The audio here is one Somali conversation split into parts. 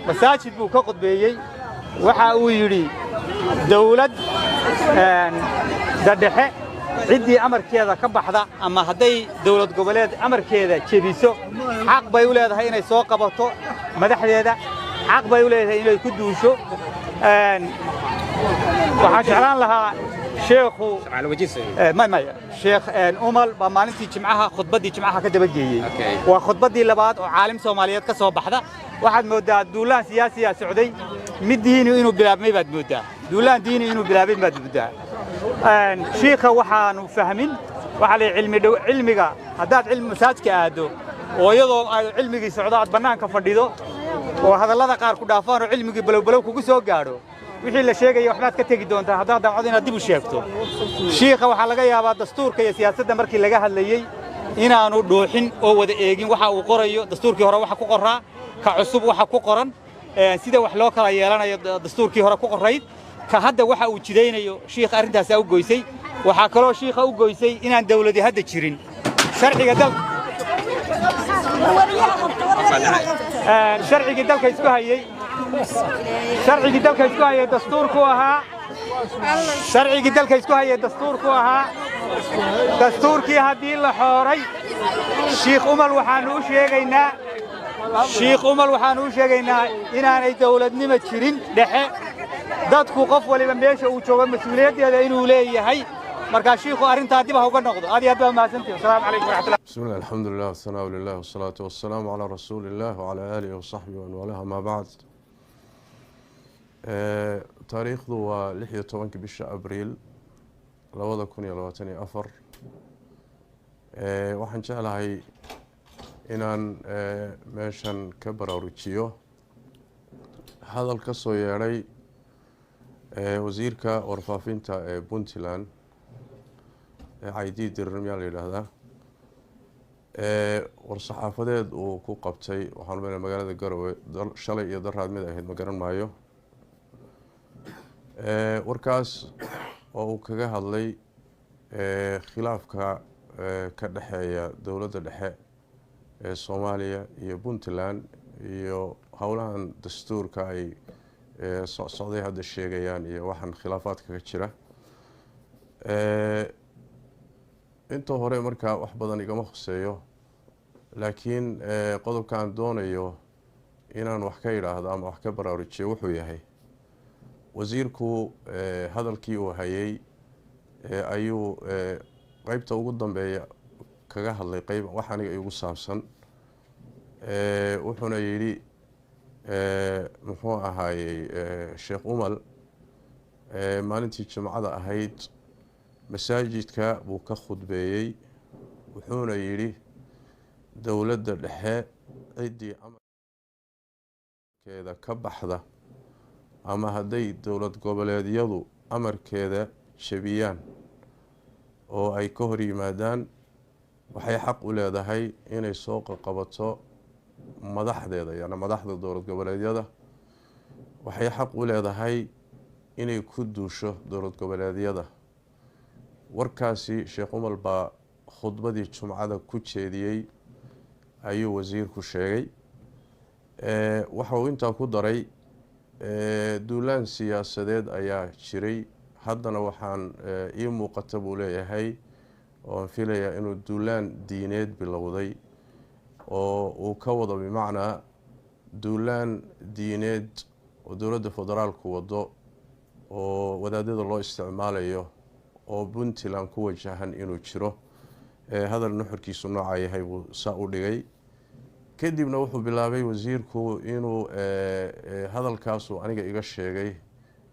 masaajid buu ka qudbeeyey waxa uu yidhi dawlad dadhexe ciddii amarkeeda ka baxda ama hadday dawlad goboleed amarkeeda jebiso xaq bay u leedahay inay soo qabato madaxdeeda xaq bay u leedahay inay ku duusho waxaan jeclaan lahaa sheekhu sheekh umal baa maalintii jimcaha khudbaddii jimcaha ka dabageeyey waa khudbaddii labaad oo caalim Soomaaliyeed ka soo baxda waxaad moodaa duulaan siyaasiya socday mid diini inuu bilaabmay baad moodaa duulaan diini inuu bilaabay baad moodaa sheekha waxaanu fahmin waxa la cilmiga haddaad cilmi masaajidka aado oo iyadoo ay cilmigii socdo aad bannaanka fadhido oo hadallada qaar ku dhaafaan oo cilmigii balowbalow kugu soo gaadho wixii la sheegay waxbaad ka tagi doontaa haddaad dacwad inaad dib u sheegto sheekha waxaa laga yaabaa dastuurka iyo siyaasadda markii laga hadlayey inaanu dhuuxin oo wada eegin waxa uu qorayo dastuurkii hore waxa ku qoraa ka cusub waxa ku qoran sida wax loo kala yeelanayo dastuurkii hore ku qorayd ka hadda waxa uu jidaynayo sheekh arrintaas u goysay waxa kaloo sheekha u goysay inaan dawladii hadda jirin sharciga dalka sharciga dalka isku hayay sharciga dalka isku hayay dastuurku ahaa sharciga dalka isku hayay dastuurku ahaa dastuurkii haddii la xooray sheekh umal waxaanu u sheegaynaa inaanay dawladnimo jirin dhexe dadku qof waliba meesha uu joogo mas'uuliyaddeeda inuu leeyahay marka sheekhu arinta dib uga noqdo aad iyo aad baa mahadsantihiin assalaamu calaykum waraxmatullahi bismillaah alxamdulillaah wassalaamu lillaah wassalaatu wassalaamu calaa rasuulillaah wacalaa aalihi wasaxbihi wa walaha maa bacd taariikhdu waa 16 bisha abriil 2024 waxaan jeclahay inaan meeshan ka baraarujiyo hadal ka soo yeedhay wasiirka warfaafinta ee Puntland عيدي الرميال اللي هذا والصحافات وكوقبتي وحنا بين مجال الجرو شلي يقدر هذا مده هيد مجال مايو وركاس وكجه هذلي خلاف كدحية دولة الدحية الصومالية يبونتلان يو هؤلاء دستور كاي صعدي هذا الشيء يعني وحن خلافات كثيرة inta hore markaa wax badan igama khuseeyo laakiin qodobkan doonayo inaan wax ka yiraahdo ama wax ka baraarujiyo wuxuu yahay wasiirku hadalkii uu hayay ayuu qaybta ugu dambeeya kaga hadlay qayb wax aniga igu saabsan wuxuuna yiri muxuu ahaayay sheekh umal maalintii jimcada ahayd masaajidka buu ka khudbeeyay wuxuuna yiri dawladda dhexe ciidii amarkeeda ka baxda ama haday dawlad goboleedyadu amarkeeda jabiyaan oo ay ka hor yimaadaan waxay xaq u leedahay inay soo qabato madaxdeeda yani madaxda dawlad goboleedyada waxay xaq u leedahay inay ku duusho dawlad goboleedyada warkaasi sheekh umal baa khudbadii jumcada ku jeediyay ayuu wasiirku sheegay waxa uu intaa ku daray duulaan siyaasadeed ayaa jiray haddana waxaan ii muuqata buu leeyahay oo aan filayaa inuu duulaan diineed bilowday oo uu ka wado bimacnaa duulaan diineed oo dowladda federaalku wado oo wadaadada loo isticmaalayo oo Puntland ku wajahan inuu jiro hadal nuxurkiisu nooca yahay buu saa u dhigay kadibna wuxuu bilaabay wasiirku inuu hadalkaas aniga iga sheegay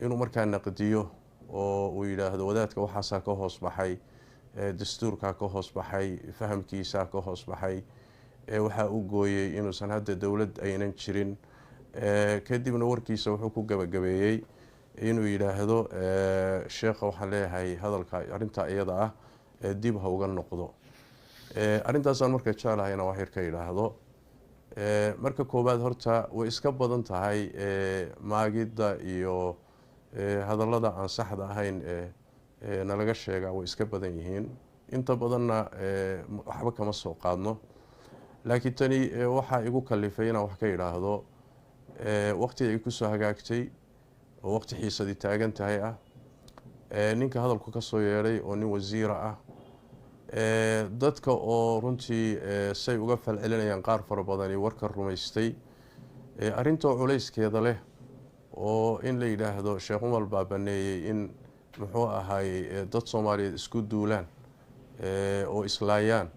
inuu markaa naqdiyo oo uu yiraahdo wadaadka waxaasa ka hoos baxay dastuurka ka hoos baxay fahamkiisa ka hoos baxay waxa uu gooyay inuusan hadda dawlad aynan jirin kadibna warkiisa wuxuu ku gabagabeeyay inuu yiraahdo sheekha waxaan leeyahay hadalka arinta iyada ah dib ha uga noqdo arintaas aan markaa jeclahay inaan wax yar ka yiraahdo marka koobaad horta way iska badan tahay maagida iyo hadallada aan saxda ahayn nalaga sheega way iska badan yihiin inta badanna waxba kama soo qaadno laakiin tani waxa igu kalifay inaan wax ka yiraahdo waqti ay kusoo hagaagtay oo waqti xiisadii taagan tahay ah ninka hadalku ka soo yeedhay oo nin wasiira ah dadka oo runtii say uga falcelinayaan qaar fara badani warka rumaystay arintoo culayskeeda leh oo in la yidhaahdo Sheekh Umar baa baneeyay in muxuu ahaayay dad Soomaaliyeed isku duulaan oo islaayaan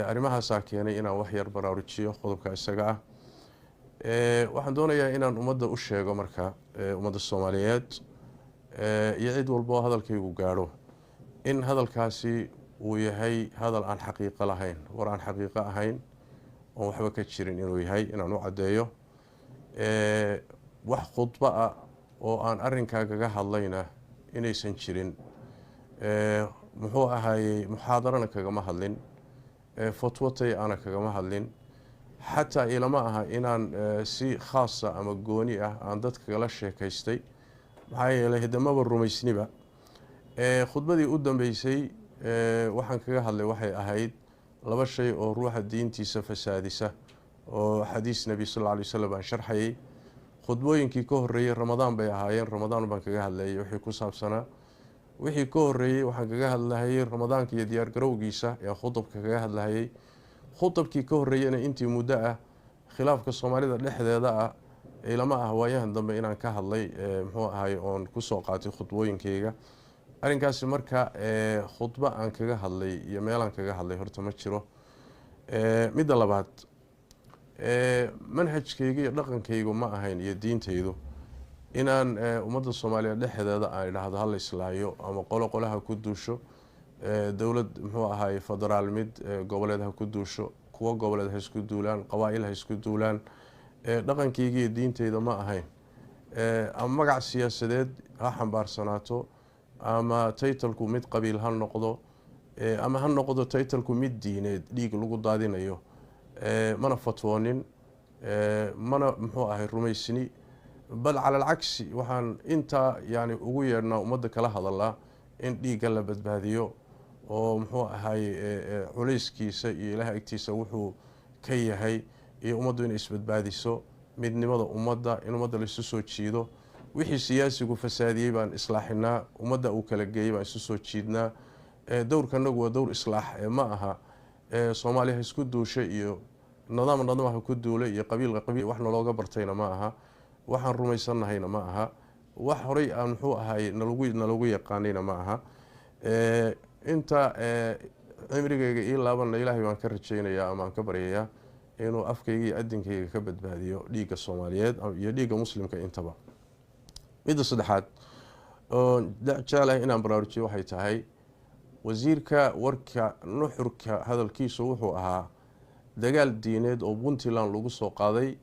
arrimahaasaa keenay inaan wax yar baraarujiyo qodobka isaga ah waxaan doonayaa inaan ummadda u sheego marka ummadda Soomaaliyeed iyo cid walba hadalkaygu gaadho in hadalkaasi uu yahay hadal aan xaqiiqo lahayn war aan xaqiiqo ahayn oo waxba ka jirin inuu yahay inaan u cadeeyo wax khudba ah oo aan arrinkaaga hadlayna inaysan jirin muxuu ahaayay muxaadarana kagama hadlin fatwatay ana kagama hadlin xataa ilama aha inaan si khaas ah ama gooni ah aan dadka kala sheekaystay maxaa yeelay hadamaba rumaysniba khudbadii u dambeysay waxaan kaga hadlay waxay ahayd laba shay oo ruuxa diintiisa fasaadisa oo xadiis nabi sallallahu alayhi wasallam aan sharxayay khudbooyinkii ka horeeyay ramadaan bay ahaayeen ramadaan baan kaga hadlayay wixii ku saabsanaa wixii ka horeeyay waxaan kaga hadlayay ramadaanka iyo diyaar garowgiisa ee khudubka kaga hadlayay khudubkii ka horeeyayna intii muddo ah khilaafka Soomaalida dhexdeeda ah ilama ah waayahan dambe inaan ka hadlay muxuu ahaay oon ku soo qaatay khudbooyinkayga arrinkaasi marka khudba aan kaga hadlay iyo meel aan kaga hadlay horta ma jiro midda labaad manhajkayga iyo dhaqankaygu ma ahayn iyo diintaydu inaan ummadda Soomaaliyeed dhexdeeda aan idhaahdo hal islaayo ama qolaha ku duusho dawlad muxuu ahaay federaal mid goboleedha ku duusho kuwa goboleed ha isku duulaan qabaa'il ha isku duulaan dhaqankayga iyo diintayda ma ahayn ama magac siyaasadeed ha xambaarsanaato ama taytalku mid qabiil ha noqdo ama ha noqdo taytalku mid diineed dhiig lagu daadinayo mana fatwoonin mana muxuu ahay rumaysni bal cala alcagsi waxaan inta yani ugu yeedhnaa ummadda kala hadalaa in dhiigga la badbaadiyo oo muxuu ahay culayskiisa iyo ilaah agtiisa wuxuu ka yahay iyo ummaddu inay isbadbaadiso midnimada ummadda in ummadda la isu soo jiido wixii siyaasigu fasaadiyay baan islaaxinaa ummadda uu kala geeyay baan isu soo jiidnaa dowrkanagu waa dowr islaax ma aha Soomaaliya isku duushay iyo nidaam ku duulay iyo qabiil wax nalooga bartayna ma aha waxaan rumaysanahayna ma aha wax horay aan muxuu ahaay nalagu yaqaanayna ma aha inta cimrigayga ii laabana Ilaahay waan ka rajaynayaa ama aan ka baryayaa inuu afkayga iyo adinkayga ka badbaadiyo dhiigga Soomaaliyeed iyo dhiigga muslimka intaba midda saddexaad oo jecelahay inaan baraarujiyo waxay tahay wasiirka warka nuxurka hadalkiisu wuxuu ahaa dagaal diineed oo Puntland lagu soo qaaday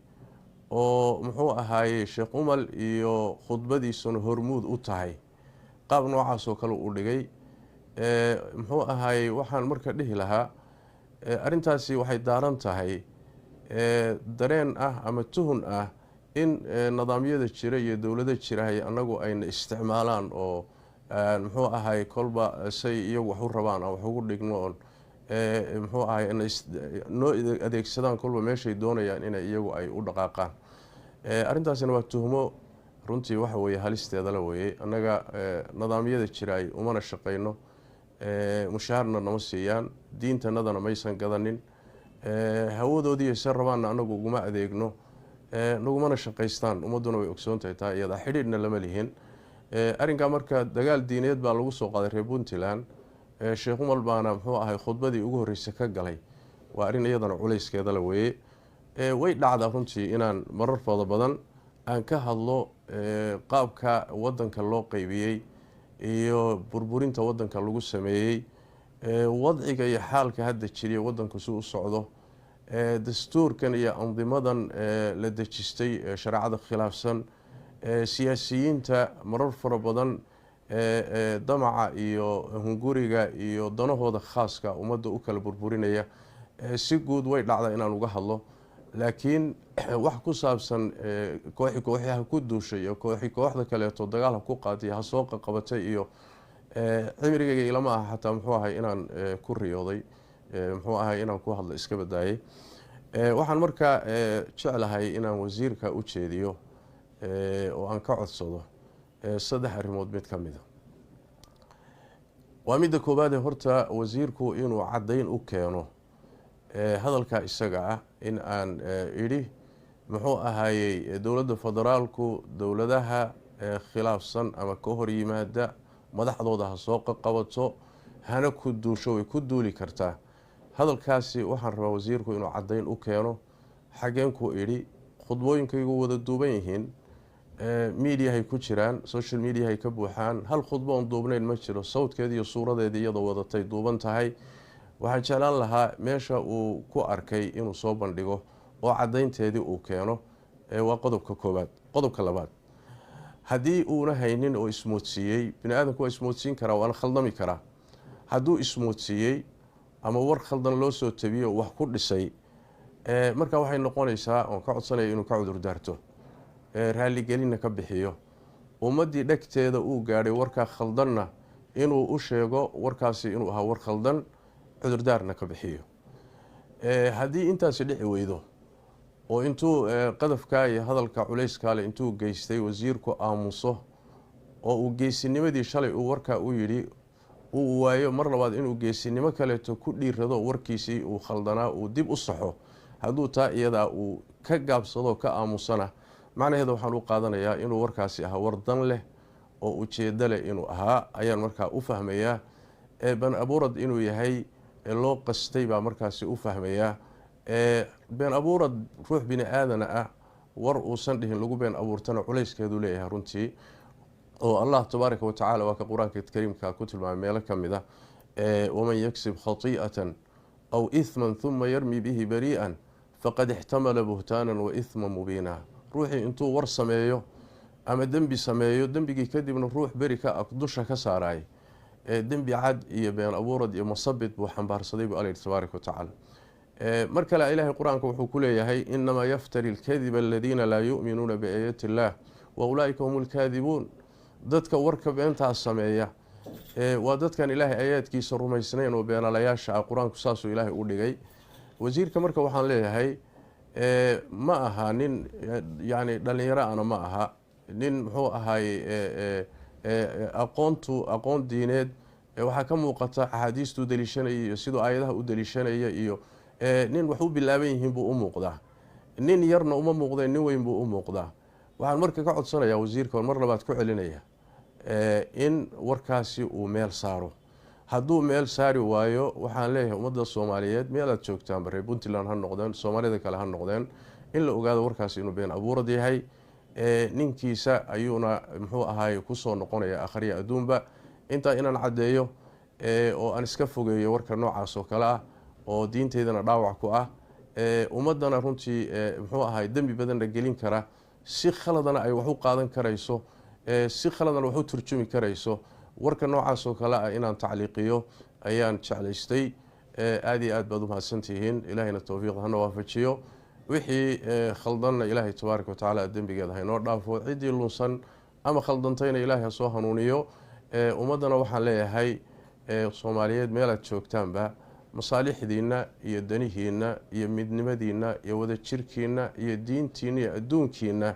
oo muxuu ahaayay Sheekh Umar iyo khudbadiisuna hormuud u tahay qaab noocaas oo kale u dhigay muxuu ahaayay waxaan marka dhihi lahaa arintaasi waxay daaran tahay dareen ah ama tuhun ah in nidaamyada jira iyo dawladda jira ay anagu ayna isticmaalaan oo muxuu ahaayay kolba say iyagu wax u rabaan wax ugu dhigno muxuu ahaayay noo adeegsadaan kolba meeshay doonayaan in iyagu ay u dhaqaaqaan arintaasina waa tuhmo runtii waxa weeye halisteeda la weeyay anaga nidaamyada jira ay umana shaqeyno mushaharna nama siiyaan diintanadana maysan gadanin hawadoodii ay rabaan anagu uguma adeegno nagumana shaqaystaan ummaduna way ogsoon tahay iyada xidhiidhna lama lihin arrinka marka dagaal diineed baa lagu soo qaaday reer Puntland Sheekh Umar baana muxuu ahay khudbadii ugu horeysay ka galay waa arrin iyadana culayskeeda la weeyay way dhacdaa runtii inaan marar badan aan ka hadlo qaabka wadanka loo qaybiyay iyo burburinta wadanka lagu sameeyay wadciga iyo xaalka hadda jira wadanku soo u socdo dastuurkan iyo andimadan la dejistay shariicada khilaafsan siyaasiyiinta marar fara badan damaca iyo hunguriga iyo danahooda khaaska ummadda u kala burburinaya si guud way dhacdaa inaan uga hadlo laakiin wax ku saabsan kooxaha ku duushay iyo kooxda kaleeto dagaal ku qaatay ha soo qabatay iyo cimrigayga ilama aha xataa muxuu ahay inaan ku riyooday muxuu ahay inaan ku hadlo iska badaayay waxaan markaa jeclahay inaan wasiirka u jeediyo oo aan ka codsado saddex arrimood mid ka mida. waa midda koowaad horta wasiirku inuu caddayn u keeno hadalka isaga ah in aan idhi muxuu ahaayey dowladda federaalku dowladaha khilaafsan ama ka hor yimaada madaxdooda ha soo qabato hana ku duusho way ku duuli kartaa. hadalkaasi waxaan rabaa wasiirku inuu caddayn u keeno. xageenku idhi khudbooyinkaygu wada duuban yihiin, miidiyahay ku jiraan, social mediahay ka buuxaan, hal khudbo oon duubnayn ma jiro, sawdkeedii iyo suuradeedii iyadoo wadatay duuban tahay. waxaan jeclaan lahaa meesha uu ku arkay inuu soo bandhigo oo caddaynteedii uu keeno. waa qodobka koowaad. qodobka labaad, haddii uuna haynin oo ismoodsiiyey, bini aadamku waa ismoodsiin karaa, waana khaldami karaa. hadduu ismoodsiiyey ama war khaldan loo soo tabiyo wax ku dhisay, marka waxay noqonaysaa oon ka codsanaya inuu ka cudur daarto, raaligelinna ka bixiyo, ummaddii dhegteeda uu gaadhay warkaa khaldanna inuu u sheego warkaasi inuu ahaa war khaldan, cudurdaarna ka bixiyo. haddii intaasi dhici weydo oo intuu qadafkaa iyo hadalka culayskaale intuu geystay wasiirku aamuso oo uu geesinimadii shalay uu warkaa u yidhi uu waayo mar labaad inuu geesinimo kaleeto ku dhiirado warkiisii uu khaldanaa uu dib u saxo, hadduu taa iyadaa uu ka gaabsado ka aamusana, macnaheeda waxaan u qaadanayaa inuu warkaasi ahaa war dan leh oo ujeeddo leh inuu ahaa ayaan markaa u fahmayaa. been abuurad inuu yahay loo qastay baa markaasi u fahmayaa. been abuurad ruux bini aadana ah war uusan dhihin lagu been abuurtana culayskeedu leeyahay runtii, oo allah tabaaraka wa tacaala waa ka qur-aanka kariimka ku tilmaamay meelo ka mid ah, waman yaksib khati'atan aw ithman thuma yarmi bihi barii'an faqad ixtamala buhtaanan wa ithman mubiina. ruuxii intuu war sameeyo ama dembi sameeyo, dembigii kadibna ruux beri ka dusha ka saaraay, dembi cad iyo been abuurad iyo masabid buu xambaarsaday buu alla tabaaraka wa tacaala. mar kale ilaahay qur-aanka wuxuu ku leeyahay inamaa yaftari alkadiba aladiina laa yu'minuuna biaayaati illaah wa ulaa'ika hum lkaadibuun. dadka warka beentaas sameeya waa dadkan ilaahay aayaadkiisa rumaysnayn oo beenalayaasha ah. qur-aanku saasuu ilaahay u dhigay. wasiirka marka waxaan leeyahay ma aha nin yani dhalinyaro ana ma aha nin muxuu ahaayey aqoon diineed waxaa ka muuqata axaadiistuu daliishanaya iyo siduu aayadaha u daliishanaya iyo nin wax u bilaaban yihiin buu u muuqdaa. nin yarna uma muuqda, nin weyn buu u muuqdaa. waxaan marka ka codsanayaa wasiirka mar labaad ku celinaya in warkaasi uu meel saaro. hadduu meel saari waayo waxaan leeyahay ummadda soomaaliyeed meel aad joogtaan bare puntland ha noqdeen, soomaalida kale ha noqdeen, in la ogaado warkaasi inuu been abuurad yahay. ninkiisa ayuuna muxuu ahaay kusoo noqonaya akhriya adduunba. intaa inaan caddeeyo oo aan iska fogeeyo warka noocaas oo kale ah oo diinteydana dhaawac ku ah, ummaddana runtii muxuu ahaay dembi badanna gelin kara, si khaladana ay wax u qaadan karayso, si khaladana wax u turjumi karayso. warka noocaas oo kale ah inaan tacliiqiyo ayaan jeclaystay. aada iyo aad baad u mahadsantihiin. ilaahayna towfiiq hana waafajiyo. wixii khaldanna ilaahay tabaaraka wa tacaala dembigeeda haynoo dhaafo. ciddii lunsan ama khaldantayna ilaahay ha soo hanuuniyo. ummaddana waxaan leeyahay soomaaliyeed meelaad joogtaanba masaalixdiina iyo danihiina iyo midnimadiina iyo wadajirkiina iyo diintiina iyo adduunkiina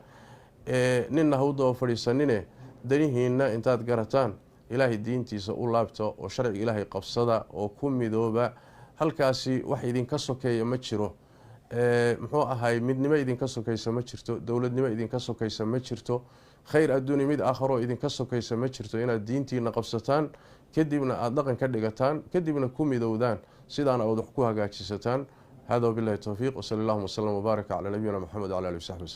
ninna ha u daba fadhiisanine danihiina intaad garataan ilaahay diintiisa u laabta oo sharciga ilaahay qabsada oo ku midooba. halkaasi wax idinka sokeeya ma jiro, muxuu ahay midnimo idinka sokaysa ma jirto, dowladnimo idinka sokaysa ma jirto, khayr adduuni mid aakharo idinka sokaysa ma jirto. inaad diintiina qabsataan, kadibna aada dhaqan ka dhigataan, kadibna ku midowdaan, sidaana aad wax ku hagaajisataan. hada wabillahi towfiiq, wasali allahuma wasalam wbaaraka calaa nabiyina maxamed wcala alihi wasaxbi waslm.